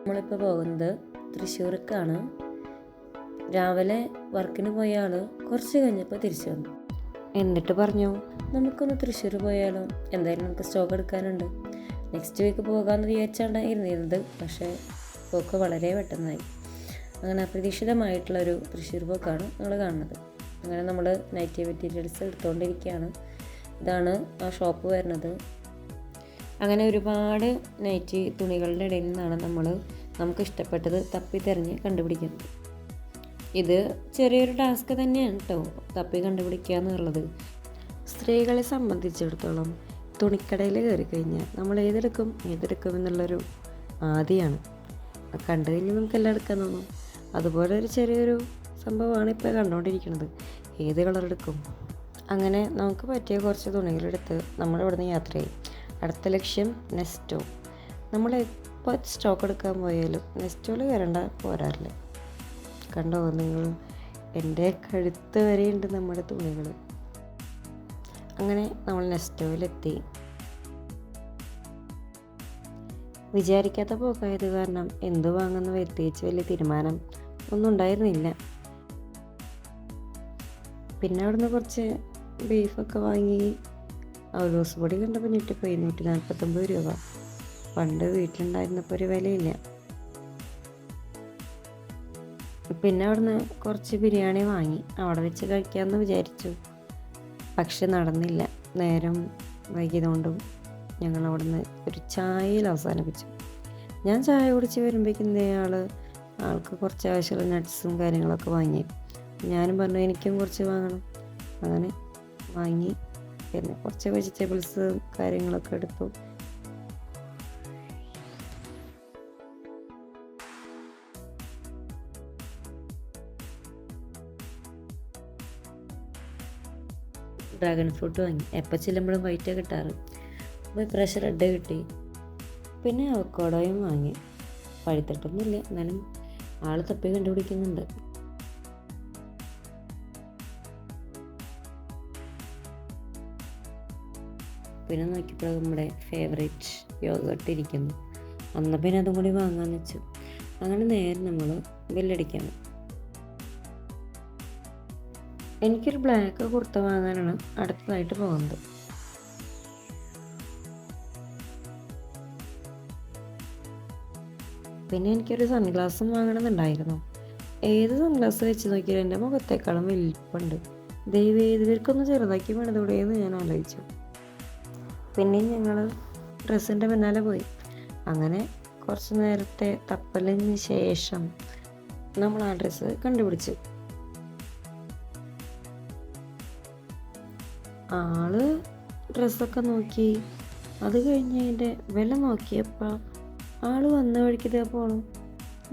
നമ്മളിപ്പോൾ പോകുന്നത് തൃശ്ശൂർക്കാണ്. രാവിലെ വർക്കിന് പോയ ആൾ കുറച്ച് കഴിഞ്ഞപ്പോൾ തിരിച്ചു വന്നു. എന്നിട്ട് പറഞ്ഞു, നമുക്കൊന്ന് തൃശ്ശൂർ പോയാലോ, എന്തായാലും നമുക്ക് സ്റ്റോക്ക് എടുക്കാനുണ്ട്. നെക്സ്റ്റ് വീക്ക് പോകാമെന്ന് വിചാരിച്ചാണ് ഇരുന്നിരുന്നത്. പക്ഷേ പോക്ക് വളരെ പെട്ടെന്നായി. അങ്ങനെ അപ്രതീക്ഷിതമായിട്ടുള്ളൊരു തൃശ്ശൂർ പോക്കാണ് നമ്മൾ കാണുന്നത്. അങ്ങനെ നമ്മൾ നൈറ്റി മെറ്റീരിയൽസ് എടുത്തുകൊണ്ടിരിക്കുകയാണ്. ഇതാണ് ആ ഷോപ്പ് വരുന്നത്. അങ്ങനെ ഒരുപാട് നൈറ്റി തുണികളുടെ ഇടയിൽ നിന്നാണ് നമുക്ക് ഇഷ്ടപ്പെട്ടത് തപ്പി തിരഞ്ഞ് കണ്ടുപിടിക്കുന്നത്. ഇത് ചെറിയൊരു ടാസ്ക് തന്നെയാണ് കേട്ടോ, തപ്പി കണ്ടുപിടിക്കുക എന്നുള്ളത്. സ്ത്രീകളെ സംബന്ധിച്ചിടത്തോളം തുണിക്കടയിൽ കയറി കഴിഞ്ഞാൽ നമ്മൾ ഏതെടുക്കും എന്നുള്ളൊരു ആദിയാണ്. കണ്ടു കഴിഞ്ഞാൽ നമുക്കെല്ലാം എടുക്കാൻ തോന്നും. അതുപോലെ ഒരു ചെറിയൊരു സംഭവമാണ് ഇപ്പോൾ കണ്ടുകൊണ്ടിരിക്കുന്നത്. ഏത് കളർ എടുക്കും? അങ്ങനെ നമുക്ക് പറ്റിയ കുറച്ച് തുണികളെടുത്ത് നമ്മളിവിടുന്ന് യാത്ര ചെയ്യും. അടുത്ത ലക്ഷ്യം നെസ്റ്റോ. നമ്മൾ എപ്പോൾ സ്റ്റോക്ക് എടുക്കാൻ പോയാലും നെസ്റ്റോയിൽ വരേണ്ട പോരാറില്ല. കണ്ടോ നിങ്ങൾ, എൻ്റെ കഴുത്ത് വരെയുണ്ട് നമ്മുടെ തുണികൾ. അങ്ങനെ നമ്മൾ നെസ്റ്റോയിലെത്തി. വിചാരിക്കാത്ത പോക്കായത് കാരണം എന്ത് വാങ്ങുന്ന പ്രത്യേകിച്ച് വലിയ തീരുമാനം ഒന്നും ഉണ്ടായിരുന്നില്ല. പിന്നെ അവിടുന്ന് കുറച്ച് ബീഫൊക്കെ വാങ്ങി. ഔലോസ് പൊടി കണ്ടപ്പോൾ ഞെട്ടിപ്പോയി. 149 രൂപ. പണ്ട് വീട്ടിലുണ്ടായിരുന്നപ്പോൾ ഒരു വിലയില്ല. പിന്നെ അവിടുന്ന് കുറച്ച് ബിരിയാണി വാങ്ങി അവിടെ വെച്ച് കഴിക്കാമെന്ന് വിചാരിച്ചു. പക്ഷെ നടന്നില്ല. നേരം വൈകിയതുകൊണ്ടും ഞങ്ങൾ അവിടുന്ന് ഒരു ചായയിൽ അവസാനിപ്പിച്ചു. ഞാൻ ചായ കുടിച്ച് വരുമ്പോഴേക്കും ആൾക്ക് കുറച്ച് ആവശ്യമുള്ള നട്ട്സും കാര്യങ്ങളൊക്കെ വാങ്ങി. ഞാനും പറഞ്ഞു എനിക്കും കുറച്ച് വാങ്ങണം. അങ്ങനെ വാങ്ങി. പിന്നെ കുറച്ച് വെജിറ്റബിൾസ് കാര്യങ്ങളൊക്കെ എടുത്തു. ഡ്രാഗൺ ഫ്രൂട്ട് വാങ്ങി. എപ്പോൾ ചെല്ലുമ്പോഴും വൈറ്റ് കിട്ടാറ്. അപ്പോൾ ഇപ്രാവശ്യം റെഡ് കിട്ടി. പിന്നെ അവക്കാഡോയും വാങ്ങി. പഴുത്തിട്ടൊന്നുമില്ല, എന്നാലും ആൾ തപ്പി കണ്ടുപിടിക്കുന്നുണ്ട്. പിന്നെ നോക്കിയപ്പോൾ നമ്മുടെ ഫേവറേറ്റ് യോഗട്ട് ഇരിക്കുന്നു. അന്ന് പിന്നെ അതും കൂടി വാങ്ങാമെന്ന് വെച്ചു. അങ്ങനെ നേരെ നമ്മൾ ബില്ലടിക്കാണ്. എനിക്കൊരു ബ്ലാക്ക് കുർത്ത വാങ്ങാനാണ് അടുത്തതായിട്ട് പോകുന്നത്. പിന്നെ എനിക്കൊരു സൺഗ്ലാസും വാങ്ങണമെന്നുണ്ടായിരുന്നു. ഏത് സൺഗ്ലാസ് വെച്ച് നോക്കിയാലും എൻ്റെ മുഖത്തേക്കാളും വലിപ്പമുണ്ട്. ദൈവം ഇവർക്കൊന്ന് ചെറുതാക്കി വേണതോടെയെന്ന് ഞാൻ ആലോചിച്ചു. പിന്നെയും ഞങ്ങൾ ഡ്രസ്സിൻ്റെ പിന്നാലെ പോയി. അങ്ങനെ കുറച്ച് നേരത്തെ തപ്പലിന് ശേഷം നമ്മൾ ആ ഡ്രസ്സ് കണ്ടുപിടിച്ചു. ആള് ഡ്രസ്സൊക്കെ നോക്കി. അത് കഴിഞ്ഞ് അതിൻ്റെ വില നോക്കിയപ്പോൾ ആള് വന്ന വഴിക്ക് ഇതേ പോകണം.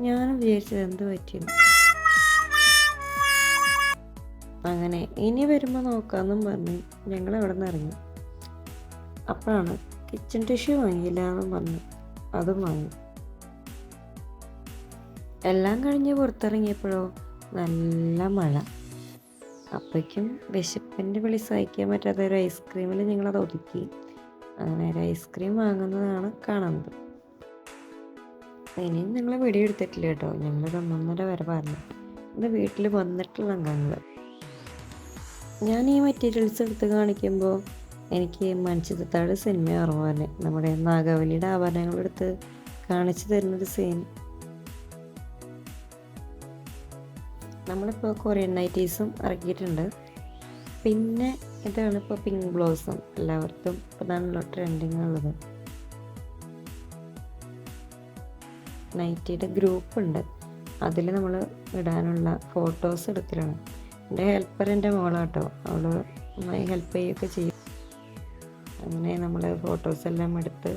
ഞാനും വിചാരിച്ചത് എന്ത് പറ്റിയെന്ന്. അങ്ങനെ ഇനി വരുമ്പോൾ നോക്കാമെന്നും പറഞ്ഞ് ഞങ്ങൾ അവിടെ നിന്ന് ഇറങ്ങി. അപ്പോഴാണ് കിച്ചൺ ടിഷ്യൂ വാങ്ങിയില്ല എന്നും പറഞ്ഞു അതും വാങ്ങി. എല്ലാം കഴിഞ്ഞ് പുറത്തിറങ്ങിയപ്പോഴോ നല്ല മഴ. അപ്പോഴേക്കും വിശപ്പിൻ്റെ വിളി സഹിക്കാൻ പറ്റാത്ത ഒരു ഐസ്ക്രീമിൽ ഞങ്ങളത് ഒതുക്കി. അങ്ങനെ ഒരു ഐസ്ക്രീം വാങ്ങുന്നതാണ് കാണുന്നത്. ഇനിയും ഞങ്ങൾ വീഡിയോ എടുത്തിട്ടില്ല കേട്ടോ. ഞങ്ങൾ 1:30 വരെ പറഞ്ഞു. ഇത് വീട്ടിൽ വന്നിട്ടുള്ള അംഗങ്ങൾ. ഞാൻ ഈ മെറ്റീരിയൽസ് എടുത്ത് കാണിക്കുമ്പോൾ എനിക്ക് മണിച്ചിത്രത്താഴ് സിനിമ ഓർമ്മ തന്നെ. നമ്മുടെ നാഗവല്ലിയുടെ ആഭരണങ്ങളെടുത്ത് കാണിച്ചു തരുന്നൊരു സീൻ. നമ്മളിപ്പോൾ കൊറിയൻ നൈറ്റീസും ഇറക്കിയിട്ടുണ്ട്. പിന്നെ ഇതാണ് ഇപ്പോൾ പിങ്ക് ബ്ലൗസും. എല്ലാവർക്കും ഇതാണല്ലോ ട്രെൻഡിങ് ഉള്ളത്. നൈറ്റിയുടെ ഗ്രൂപ്പുണ്ട്. അതിൽ നമ്മൾ ഇടാനുള്ള ഫോട്ടോസ് എടുക്കലാണ്. എൻ്റെ ഹെൽപ്പർ എൻ്റെ മോളാട്ടോ. അവൾ ഹെൽപ്പ് ചെയ്യുകയൊക്കെ ചെയ്യും. അങ്ങനെ നമ്മൾ ഫോട്ടോസെല്ലാം എടുത്ത്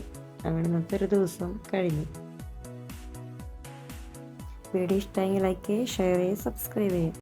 അങ്ങനെ ഇന്നത്തെ ഒരു ദിവസം കഴിഞ്ഞു. വീഡിയോ ഇഷ്ടമെങ്കിൽ ലൈക്ക് ചെയ്യുക, ഷെയർ ചെയ്യുക, സബ്സ്ക്രൈബ് ചെയ്യുക.